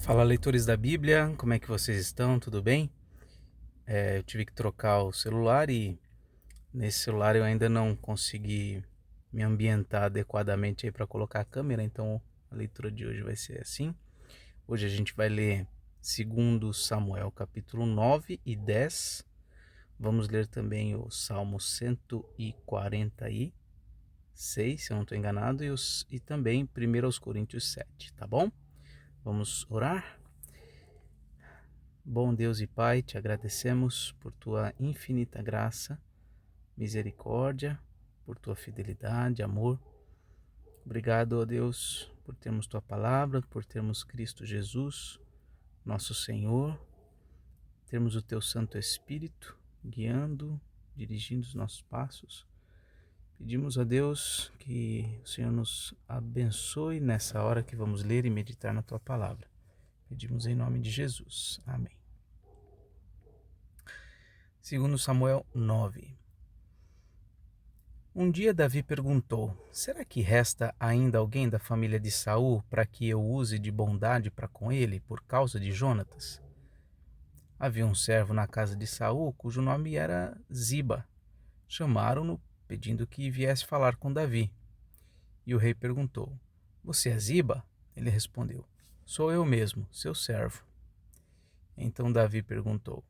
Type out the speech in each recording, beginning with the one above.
Fala, leitores da Bíblia, como é que vocês estão? Tudo bem? Eu tive que trocar o celular e nesse celular eu ainda não consegui me ambientar adequadamente aí para colocar a câmera, então a leitura de hoje vai ser assim. Hoje a gente vai ler 2 Samuel capítulo 9 e 10. Vamos ler também o Salmo 146, se eu não estou enganado, e também 1 Coríntios 7, tá bom? Vamos orar? Bom Deus e Pai, te agradecemos por tua infinita graça, misericórdia, por tua fidelidade, amor. Obrigado, ó Deus, por termos tua palavra, por termos Cristo Jesus, nosso Senhor, termos o teu Santo Espírito guiando, dirigindo os nossos passos. Pedimos a Deus que o Senhor nos abençoe nessa hora que vamos ler e meditar na tua palavra. Pedimos em nome de Jesus. Amém. 2 Samuel 9. Um dia Davi perguntou: será que resta ainda alguém da família de Saul para que eu use de bondade para com ele por causa de Jonatas? Havia um servo na casa de Saul cujo nome era Ziba. Chamaram-no pedindo que viesse falar com Davi. E o rei perguntou: você é Ziba? Ele respondeu: sou eu mesmo, seu servo. Então Davi perguntou: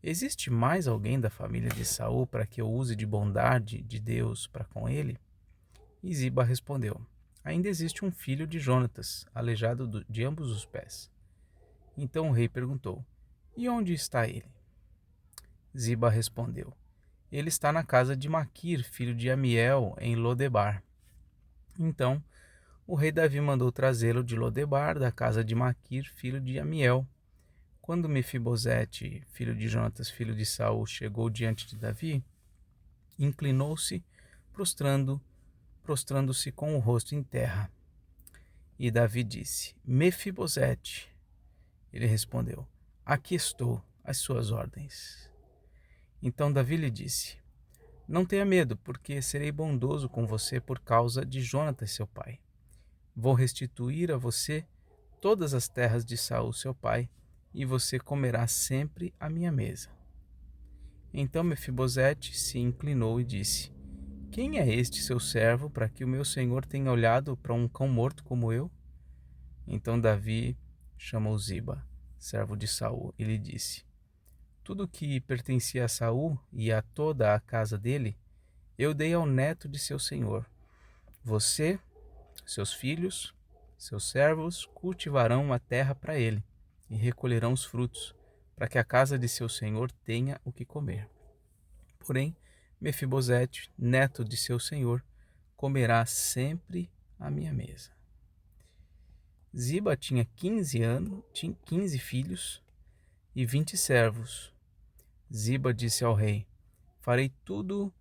existe mais alguém da família de Saul para que eu use de bondade de Deus para com ele? E Ziba respondeu: ainda existe um filho de Jonatas, aleijado de ambos os pés. Então o rei perguntou: e onde está ele? Ziba respondeu: ele está na casa de Maquir, filho de Amiel, em Lodebar. Então o rei Davi mandou trazê-lo de Lodebar, da casa de Maquir, filho de Amiel. Quando Mefibosete, filho de Jonatas, filho de Saul, chegou diante de Davi, inclinou-se, prostrando-se com o rosto em terra. E Davi disse: Mefibosete. Ele respondeu: aqui estou, às suas ordens. Então Davi lhe disse: não tenha medo, porque serei bondoso com você por causa de Jonatas, seu pai. Vou restituir a você todas as terras de Saul, seu pai, e você comerá sempre à minha mesa. Então Mefibosete se inclinou e disse: quem é este seu servo para que o meu senhor tenha olhado para um cão morto como eu? Então Davi chamou Ziba, servo de Saul, e lhe disse: tudo que pertencia a Saul e a toda a casa dele, eu dei ao neto de seu senhor. Você, seus filhos, seus servos cultivarão a terra para ele e recolherão os frutos, para que a casa de seu senhor tenha o que comer. Porém, Mefibosete, neto de seu senhor, comerá sempre à minha mesa. Ziba tinha 15 filhos e 20 servos. Ziba disse ao rei: farei tudo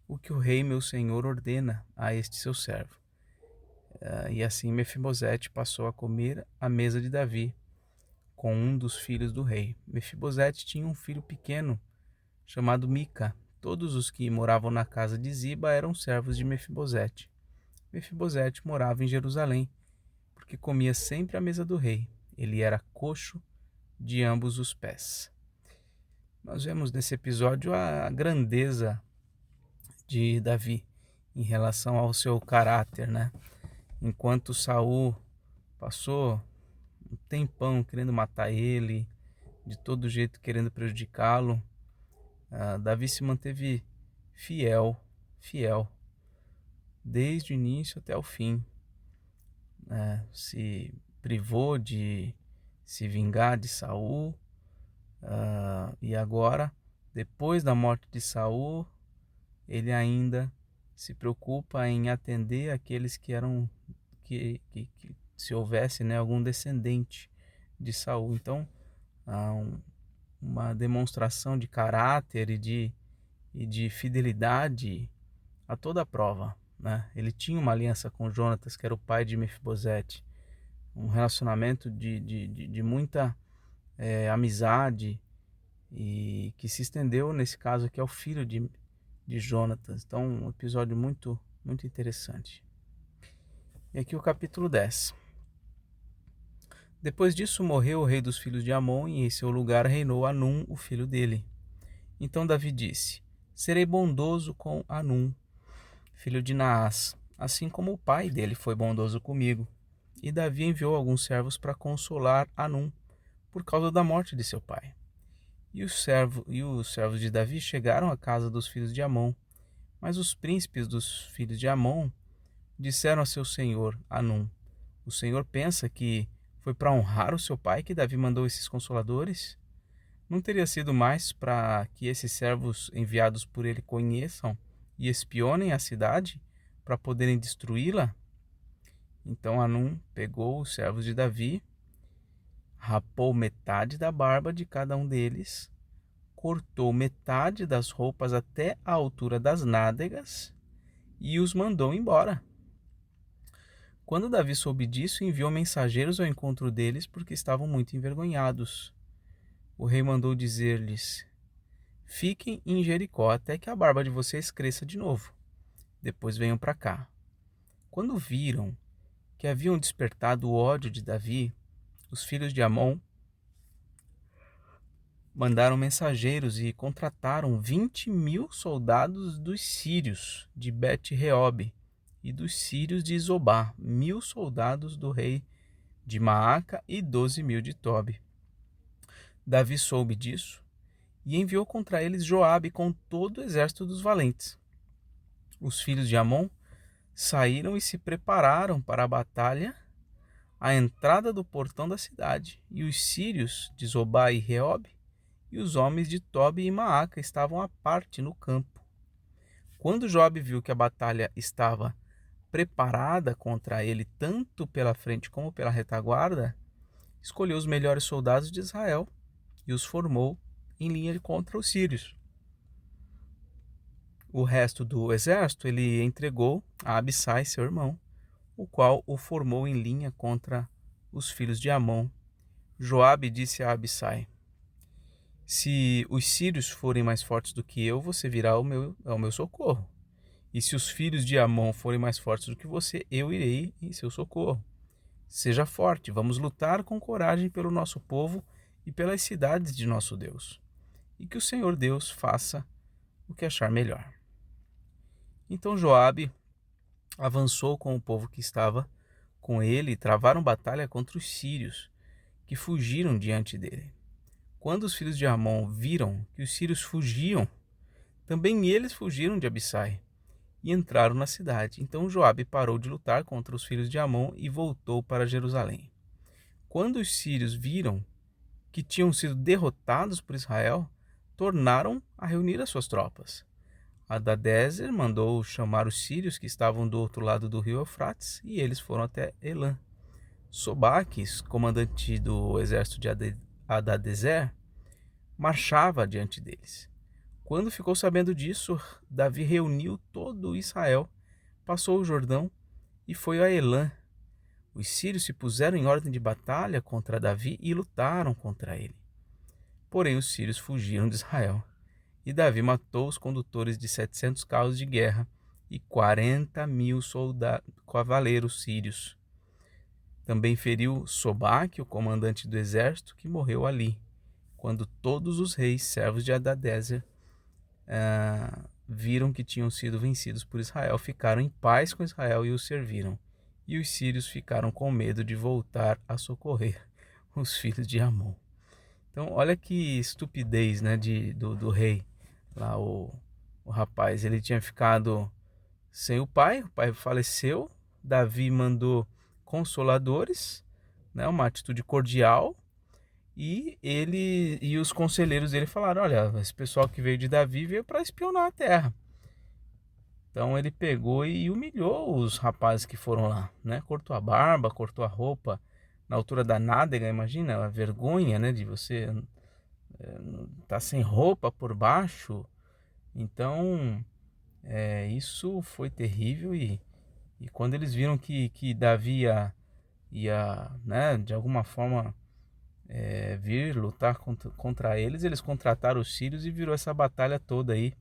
o que o rei meu senhor ordena a este seu servo. E assim Mefibosete passou a comer à mesa de Davi, com um dos filhos do rei. Mefibosete tinha um filho pequeno, chamado Mica. Todos os que moravam na casa de Ziba eram servos de Mefibosete. Mefibosete morava em Jerusalém, porque comia sempre à mesa do rei. Ele era coxo de ambos os pés. Nós vemos nesse episódio a grandeza de Davi em relação ao seu caráter, né? Enquanto Saul passou um tempão querendo matar ele, de todo jeito querendo prejudicá-lo, Davi se manteve fiel, desde o início até o fim. Se privou de se vingar de Saul, e agora, depois da morte de Saul, ele ainda se preocupa em atender aqueles que eram que se houvesse, né, algum descendente de Saul. Então há uma demonstração de caráter e de fidelidade a toda a prova, né? Ele tinha uma aliança com Jonatas, que era o pai de Mefibosete, um relacionamento de muita amizade, e que se estendeu nesse caso aqui ao filho de Jonatas. Então um episódio muito, interessante. E aqui o capítulo 10. Depois disso morreu o rei dos filhos de Amon, e em seu lugar reinou Anum, o filho dele. Então Davi disse: Serei bondoso com Anum, filho de Naás, assim como o pai dele foi bondoso comigo. E Davi enviou alguns servos para consolar Anum por causa da morte de seu pai. E os servos de Davi chegaram à casa dos filhos de Amon, mas os príncipes dos filhos de Amon disseram a seu senhor Anum: O senhor pensa que foi para honrar o seu pai que Davi mandou esses consoladores? Não teria sido mais para que esses servos enviados por ele conheçam e espionem a cidade para poderem destruí-la? Então Anum pegou os servos de Davi, rapou metade da barba de cada um deles, cortou metade das roupas até a altura das nádegas e os mandou embora. Quando Davi soube disso, enviou mensageiros ao encontro deles porque estavam muito envergonhados. O rei mandou dizer-lhes: Fiquem em Jericó até que a barba de vocês cresça de novo. Depois venham para cá. Quando viram que haviam despertado o ódio de Davi, os filhos de Amon mandaram mensageiros e contrataram 20.000 soldados dos sírios de Bet-Reob e dos sírios de Zobá, 1.000 soldados do rei de Maaca e 12.000 de Tobi. Davi soube disso e enviou contra eles Joabe com todo o exército dos valentes. Os filhos de Amon saíram e se prepararam para a batalha à entrada do portão da cidade, e os sírios de Zobá e Reob e os homens de Tobi e Maaca estavam à parte no campo. Quando Joabe viu que a batalha estava preparada contra ele tanto pela frente como pela retaguarda, escolheu os melhores soldados de Israel e os formou em linha contra os sírios. O resto do exército ele entregou a Abissai, seu irmão, o qual o formou em linha contra os filhos de Amon. Joabe disse a Abissai: Se os sírios forem mais fortes do que eu, você virá ao meu socorro. E se os filhos de Amon forem mais fortes do que você, eu irei em seu socorro. Seja forte, vamos lutar com coragem pelo nosso povo e pelas cidades de nosso Deus. E que o Senhor Deus faça o que achar melhor. Então Joabe avançou com o povo que estava com ele e travaram batalha contra os sírios, que fugiram diante dele. Quando os filhos de Amon viram que os sírios fugiam, também eles fugiram de Abissai e entraram na cidade. Então Joabe parou de lutar contra os filhos de Amon e voltou para Jerusalém. Quando os sírios viram que tinham sido derrotados por Israel, tornaram a reunir as suas tropas. Hadadezer mandou chamar os sírios que estavam do outro lado do rio Eufrates, e eles foram até Elã. Sobaques, comandante do exército de Hadadezer, marchava diante deles. Quando ficou sabendo disso, Davi reuniu todo Israel, passou o Jordão e foi a Elã. Os sírios se puseram em ordem de batalha contra Davi e lutaram contra ele. Porém, os sírios fugiram de Israel. E Davi matou os condutores de 700 carros de guerra e 40.000 cavaleiros sírios. Também feriu Sobaque, o comandante do exército, que morreu ali, quando todos os reis servos de Hadadezer viram que tinham sido vencidos por Israel, ficaram em paz com Israel e o serviram. E os sírios ficaram com medo de voltar a socorrer os filhos de Amon. Então, olha que estupidez, né, do rei. Lá o rapaz, ele tinha ficado sem o pai faleceu, Davi mandou consoladores, né, uma atitude cordial, e ele e os conselheiros dele falaram: olha, esse pessoal que veio de Davi veio para espionar a terra. Então ele pegou e humilhou os rapazes que foram lá, né? Cortou a barba, cortou a roupa na altura da nádega, imagina a vergonha, né, de você tá sem roupa por baixo. Então isso foi terrível, e quando eles viram que Davi ia né, de alguma forma vir lutar contra eles, eles contrataram os sírios e virou essa batalha toda aí,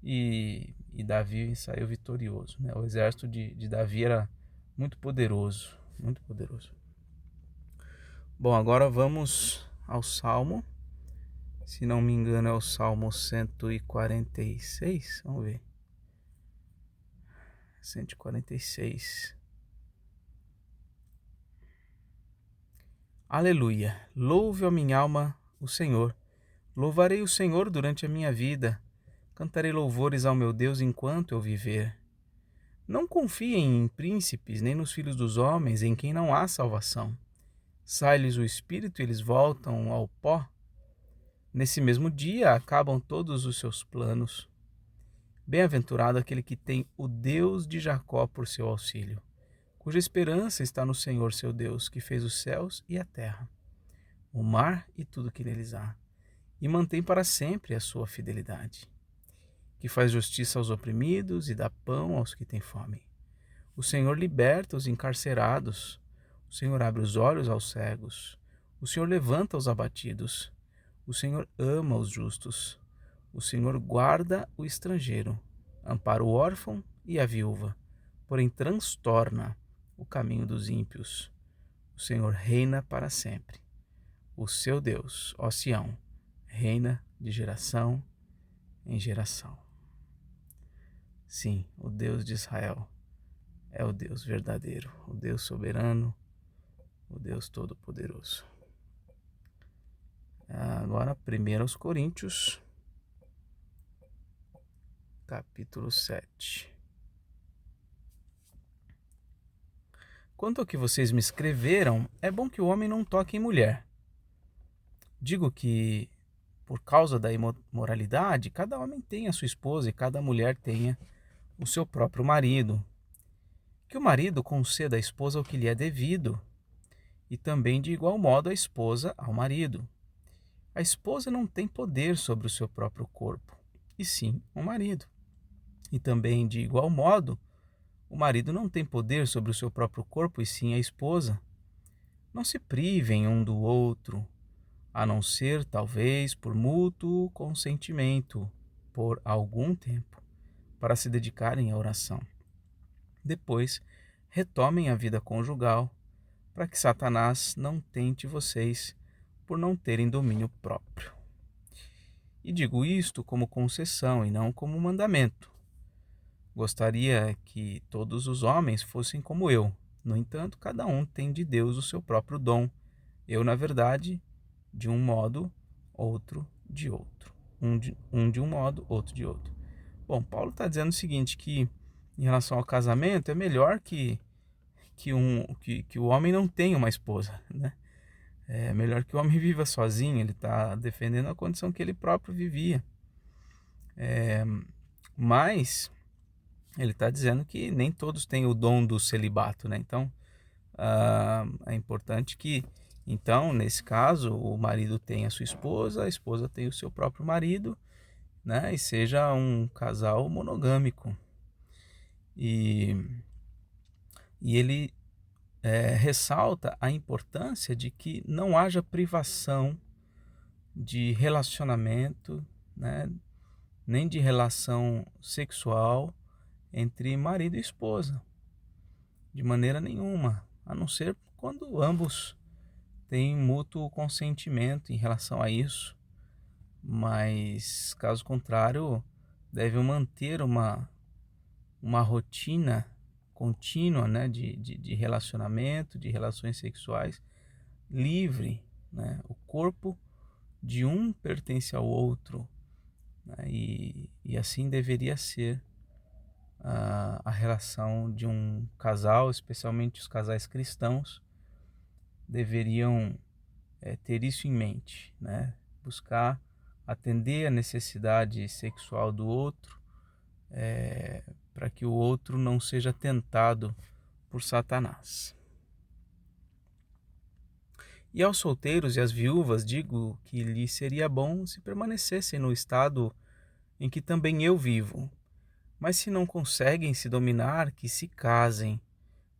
e Davi saiu vitorioso, né? O exército de Davi era muito poderoso, muito poderoso. Bom, agora vamos ao Salmo. Se não me engano é o Salmo 146. Vamos ver. 146. Aleluia. Louve a minha alma o Senhor. Louvarei o Senhor durante a minha vida. Cantarei louvores ao meu Deus enquanto eu viver. Não confiem em príncipes, nem nos filhos dos homens, em quem não há salvação. Sai-lhes o espírito e eles voltam ao pó. Nesse mesmo dia acabam todos os seus planos. Bem-aventurado aquele que tem o Deus de Jacó por seu auxílio, cuja esperança está no Senhor seu Deus, que fez os céus e a terra, o mar e tudo que neles há, e mantém para sempre a sua fidelidade, que faz justiça aos oprimidos e dá pão aos que têm fome. O Senhor liberta os encarcerados, o Senhor abre os olhos aos cegos, o Senhor levanta os abatidos, o Senhor ama os justos, o Senhor guarda o estrangeiro, ampara o órfão e a viúva, porém transtorna o caminho dos ímpios. O Senhor reina para sempre. O seu Deus, ó Sião, reina de geração em geração. Sim, o Deus de Israel é o Deus verdadeiro, o Deus soberano, o Deus todo-poderoso. Agora, 1 Coríntios, capítulo 7. Quanto ao que vocês me escreveram, é bom que o homem não toque em mulher. Digo que, por causa da imoralidade, cada homem tenha a sua esposa e cada mulher tenha o seu próprio marido. Que o marido conceda à esposa o que lhe é devido, e também de igual modo a esposa ao marido. A esposa não tem poder sobre o seu próprio corpo, e sim o marido. E também, de igual modo, o marido não tem poder sobre o seu próprio corpo, e sim a esposa. Não se privem um do outro, a não ser, talvez, por mútuo consentimento, por algum tempo, para se dedicarem à oração. Depois, retomem a vida conjugal, para que Satanás não tente vocês por não terem domínio próprio. E digo isto como concessão e não como mandamento. Gostaria que todos os homens fossem como eu. No entanto, cada um tem de Deus o seu próprio dom. Eu, na verdade, de um modo, outro de outro. Um de um modo, outro de outro. Bom, Paulo está dizendo o seguinte, que em relação ao casamento é melhor que o homem não tenha uma esposa, né? É melhor que o homem viva sozinho. Ele está defendendo a condição que ele próprio vivia. Mas ele está dizendo que nem todos têm o dom do celibato, né? Então, é importante que, então, nesse caso, o marido tenha a sua esposa, a esposa tenha o seu próprio marido, né? E seja um casal monogâmico. E ele ressalta a importância de que não haja privação de relacionamento, né? Nem de relação sexual entre marido e esposa, de maneira nenhuma, a não ser quando ambos têm mútuo consentimento em relação a isso, mas caso contrário, devem manter uma rotina contínua, né, de relacionamento, de relações sexuais livre, né? O corpo de um pertence ao outro, né? E assim deveria ser a relação de um casal, especialmente os casais cristãos, deveriam ter isso em mente, né? Buscar atender a necessidade sexual do outro, para que o outro não seja tentado por Satanás. E aos solteiros e às viúvas digo que lhes seria bom se permanecessem no estado em que também eu vivo. Mas se não conseguem se dominar, que se casem,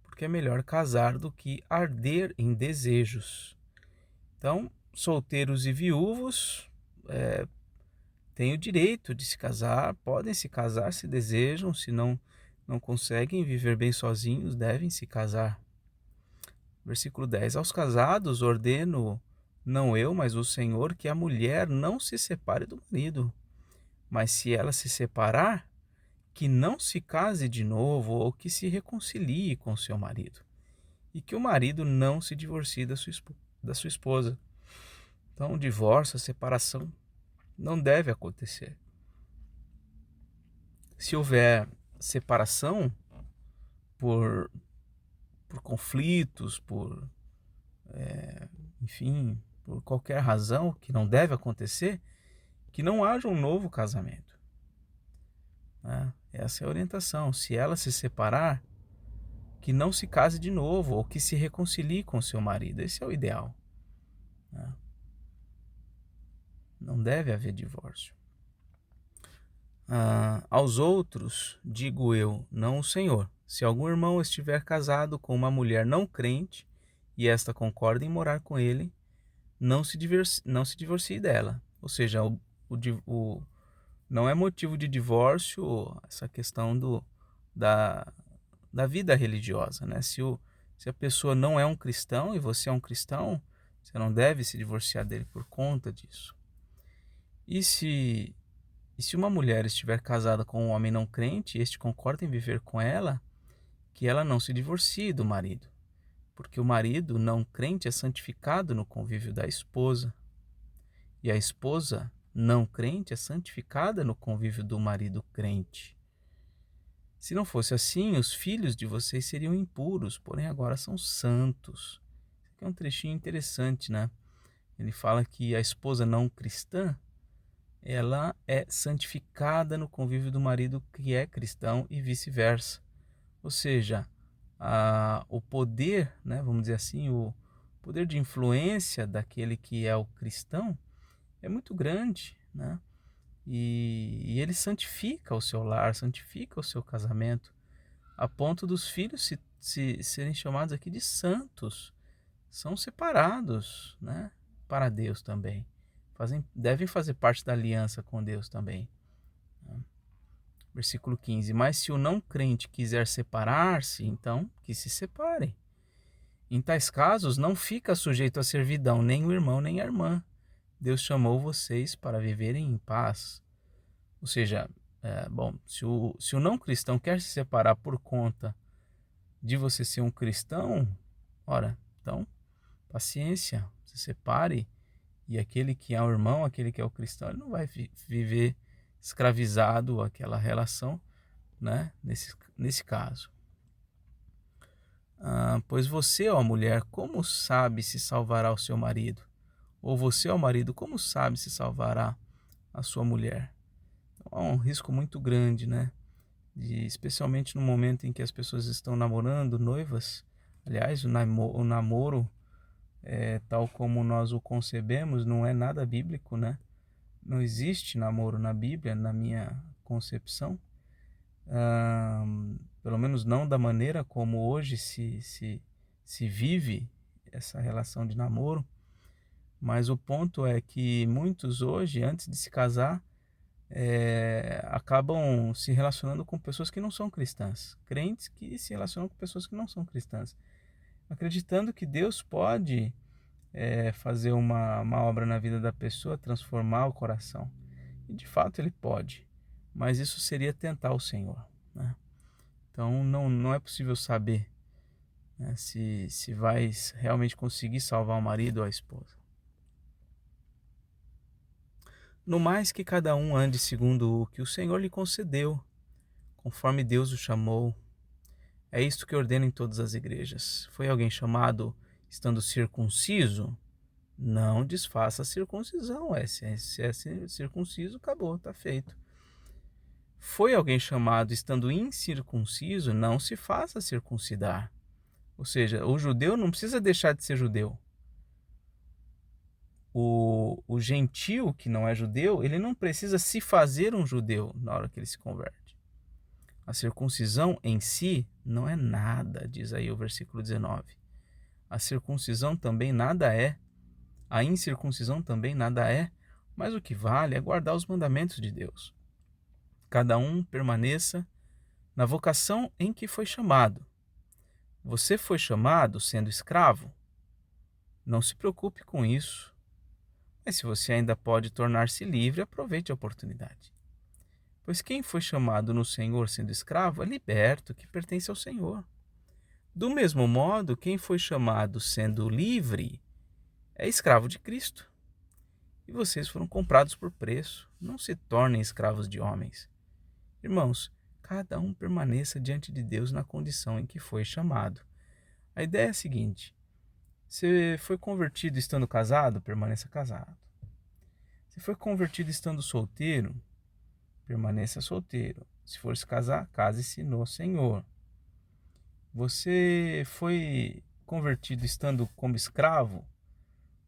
porque é melhor casar do que arder em desejos. Então, solteiros e viúvos têm o direito de se casar, podem se casar se desejam, se não conseguem viver bem sozinhos, devem se casar. Versículo 10. Aos casados ordeno, não eu, mas o Senhor, que a mulher não se separe do marido. Mas se ela se separar, que não se case de novo ou que se reconcilie com seu marido. E que o marido não se divorcie da sua esposa. Então, o divórcio, a separação, não deve acontecer. Se houver separação por conflitos, enfim, por qualquer razão que não deve acontecer, que não haja um novo casamento. Né? Essa é a orientação. Se ela se separar, que não se case de novo ou que se reconcilie com seu marido. Esse é o ideal. Né? Não deve haver divórcio. Aos outros, digo eu, não o Senhor. Se algum irmão estiver casado com uma mulher não crente e esta concorda em morar com ele, não se divorcie dela. Ou seja, não é motivo de divórcio essa questão da vida religiosa. Né? Se a pessoa não é um cristão e você é um cristão, você não deve se divorciar dele por conta disso. E se uma mulher estiver casada com um homem não crente e este concorda em viver com ela, que ela não se divorcie do marido, porque o marido não crente é santificado no convívio da esposa, e a esposa não crente é santificada no convívio do marido crente. Se não fosse assim, os filhos de vocês seriam impuros, porém agora são santos. Isso aqui é um trechinho interessante, né? Ele fala que a esposa não cristã, ela é santificada no convívio do marido que é cristão e vice-versa. Ou seja, o poder, né, vamos dizer assim, o poder de influência daquele que é o cristão é muito grande, né? E ele santifica o seu lar, santifica o seu casamento, a ponto dos filhos serem chamados aqui de santos. São separados, né, para Deus também. Devem fazer parte da aliança com Deus também. Versículo 15. Mas se o não crente quiser separar-se, então que se separe. Em tais casos, não fica sujeito à servidão nem o irmão nem a irmã. Deus chamou vocês para viverem em paz. Ou seja, se o não cristão quer se separar por conta de você ser um cristão, ora, então, paciência, se separe. E aquele que é o irmão, aquele que é o cristão, ele não vai viver escravizado àquela relação, né? Nesse caso. Pois você, ó mulher, como sabe se salvará o seu marido? Ou você, ó marido, como sabe se salvará a sua mulher? Então, há um risco muito grande, né? Especialmente no momento em que as pessoas estão namorando, noivas. Aliás, o namoro, tal como nós o concebemos, não é nada bíblico, né? Não existe namoro na Bíblia, na minha concepção. Pelo menos não da maneira como hoje se vive essa relação de namoro. Mas o ponto é que muitos hoje, antes de se casar, acabam se relacionando com pessoas que não são cristãs. Crentes que se relacionam com pessoas que não são cristãs. Acreditando que Deus pode fazer uma obra na vida da pessoa, transformar o coração. E de fato ele pode. Mas isso seria tentar o Senhor. Né? Então não é possível saber, né, se vai realmente conseguir salvar o marido ou a esposa. No mais que cada um ande segundo o que o Senhor lhe concedeu, conforme Deus o chamou. É isto que ordena em todas as igrejas. Foi alguém chamado estando circunciso? Não desfaça a circuncisão. Se é circunciso, acabou, está feito. Foi alguém chamado estando incircunciso? Não se faça circuncidar. Ou seja, o judeu não precisa deixar de ser judeu. O gentio que não é judeu, ele não precisa se fazer um judeu na hora que ele se converte. A circuncisão em si não é nada, diz aí o versículo 19. A circuncisão também nada é, a incircuncisão também nada é, mas o que vale é guardar os mandamentos de Deus. Cada um permaneça na vocação em que foi chamado. Você foi chamado sendo escravo? Não se preocupe com isso. Mas se você ainda pode tornar-se livre, aproveite a oportunidade. Pois quem foi chamado no Senhor sendo escravo é liberto, que pertence ao Senhor. Do mesmo modo, quem foi chamado sendo livre é escravo de Cristo. E vocês foram comprados por preço. Não se tornem escravos de homens. Irmãos, cada um permaneça diante de Deus na condição em que foi chamado. A ideia é a seguinte: você foi convertido estando casado, permaneça casado. Se foi convertido estando solteiro, permaneça solteiro. Se for se casar, case-se no Senhor. Você foi convertido estando como escravo?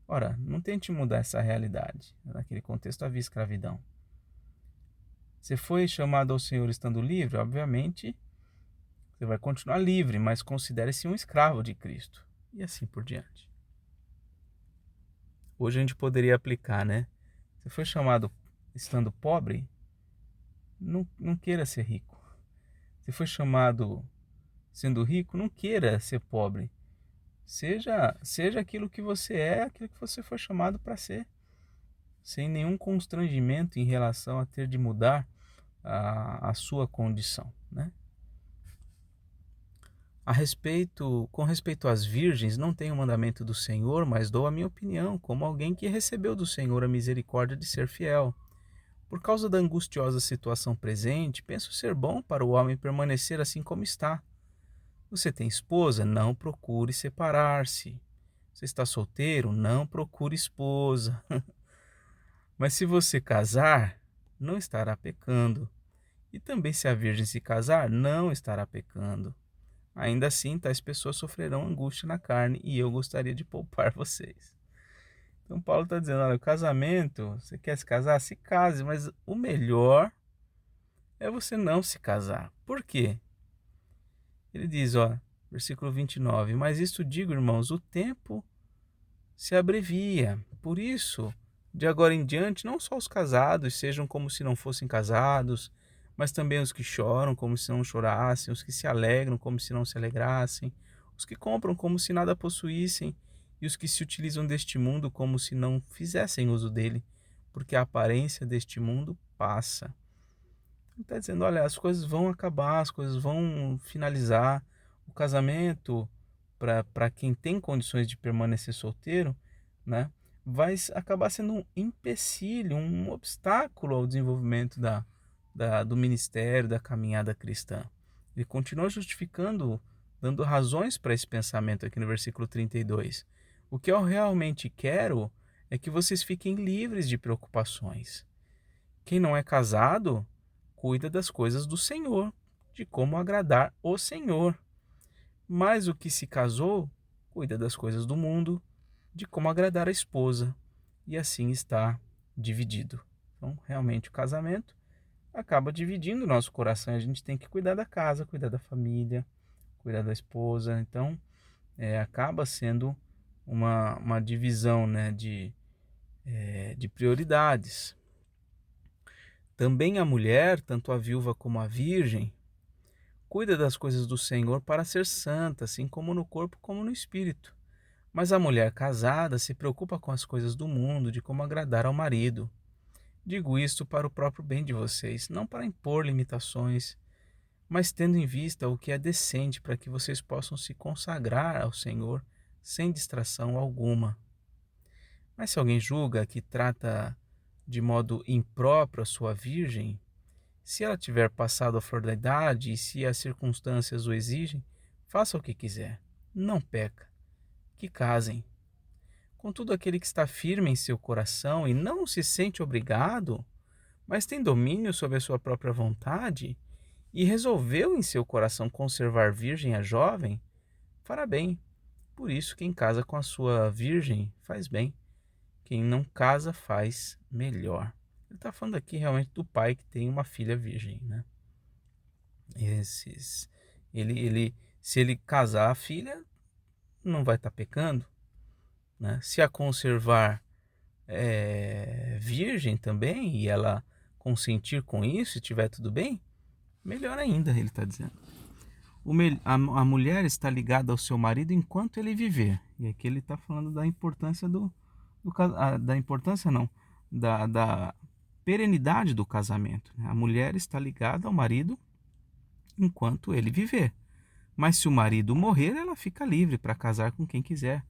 Ora, não tente mudar essa realidade. Naquele contexto havia escravidão. Você foi chamado ao Senhor estando livre? Obviamente, você vai continuar livre, mas considere-se um escravo de Cristo. E assim por diante. Hoje a gente poderia aplicar, né? Você foi chamado estando pobre? Não queira ser rico. Você foi chamado sendo rico? Não queira ser pobre. Seja aquilo que você é, aquilo que você foi chamado para ser, sem nenhum constrangimento em relação a ter de mudar a sua condição, né? Com respeito às virgens, não tenho o mandamento do Senhor, mas dou a minha opinião, como alguém que recebeu do Senhor a misericórdia de ser fiel. Por causa da angustiosa situação presente, penso ser bom para o homem permanecer assim como está. Você tem esposa? Não procure separar-se. Você está solteiro? Não procure esposa. Mas se você casar, não estará pecando. E também se a virgem se casar, não estará pecando. Ainda assim, tais pessoas sofrerão angústia na carne e eu gostaria de poupar vocês. Então Paulo está dizendo, olha, o casamento, você quer se casar? Se case, mas o melhor é você não se casar. Por quê? Ele diz, ó, versículo 29, mas isto digo, irmãos, o tempo se abrevia. Por isso, de agora em diante, não só os casados sejam como se não fossem casados, mas também os que choram como se não chorassem, os que se alegram como se não se alegrassem, os que compram como se nada possuíssem, e os que se utilizam deste mundo como se não fizessem uso dele, porque a aparência deste mundo passa. Ele está dizendo, olha, as coisas vão acabar, as coisas vão finalizar. O casamento, para quem tem condições de permanecer solteiro, né, vai acabar sendo um empecilho, um obstáculo ao desenvolvimento do ministério, da caminhada cristã. Ele continua justificando, dando razões para esse pensamento aqui no versículo 32. O que eu realmente quero é que vocês fiquem livres de preocupações. Quem não é casado cuida das coisas do Senhor, de como agradar o Senhor. Mas o que se casou cuida das coisas do mundo, de como agradar a esposa. E assim está dividido. Então, realmente, o casamento acaba dividindo o nosso coração. A gente tem que cuidar da casa, cuidar da família, cuidar da esposa. Então, acaba sendo uma divisão, né, de prioridades. Também a mulher, tanto a viúva como a virgem, cuida das coisas do Senhor para ser santa, assim como no corpo como no espírito. Mas a mulher casada se preocupa com as coisas do mundo, de como agradar ao marido. Digo isto para o próprio bem de vocês, não para impor limitações, mas tendo em vista o que é decente para que vocês possam se consagrar ao Senhor sem distração alguma. Mas se alguém julga que trata de modo impróprio a sua virgem, se ela tiver passado a flor da idade e se as circunstâncias o exigem, faça o que quiser. Não peca. Que casem. Contudo, aquele que está firme em seu coração e não se sente obrigado, mas tem domínio sobre a sua própria vontade e resolveu em seu coração conservar virgem a jovem, fará bem. Por isso, quem casa com a sua virgem faz bem. Quem não casa faz melhor. Ele está falando aqui realmente do pai que tem uma filha virgem, né? Se ele casar a filha, não vai estar pecando, né? Se a conservar virgem também e ela consentir com isso, e tiver tudo bem, melhor ainda, ele está dizendo. a mulher está ligada ao seu marido enquanto ele viver. E aqui ele está falando da importância da importância não, da perenidade do casamento, né? A mulher está ligada ao marido enquanto ele viver. Mas se o marido morrer, ela fica livre para casar com quem quiser.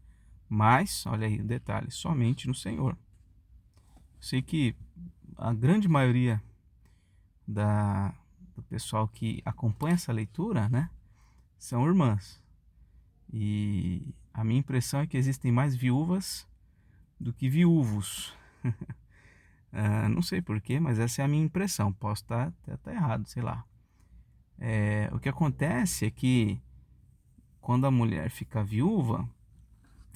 Mas, olha aí o detalhe, somente no Senhor. Sei que a grande maioria do pessoal que acompanha essa leitura, né, são irmãs. E a minha impressão é que existem mais viúvas do que viúvos. Não sei porquê, mas essa é a minha impressão. Posso estar errado, sei lá. O que acontece é que quando a mulher fica viúva,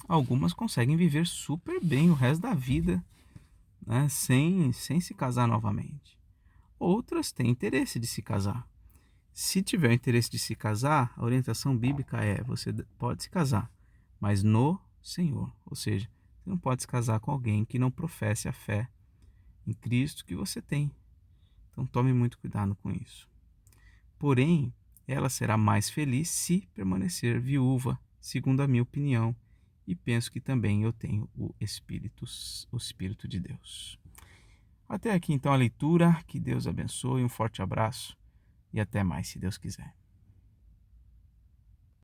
algumas conseguem viver super bem o resto da vida, né, sem se casar novamente. Outras têm interesse de se casar. Se tiver interesse de se casar, a orientação bíblica é: você pode se casar, mas no Senhor. Ou seja, você não pode se casar com alguém que não professe a fé em Cristo que você tem. Então tome muito cuidado com isso. Porém, ela será mais feliz se permanecer viúva, segundo a minha opinião, e penso que também eu tenho o Espírito de Deus. Até aqui então a leitura, que Deus abençoe, um forte abraço e até mais, se Deus quiser.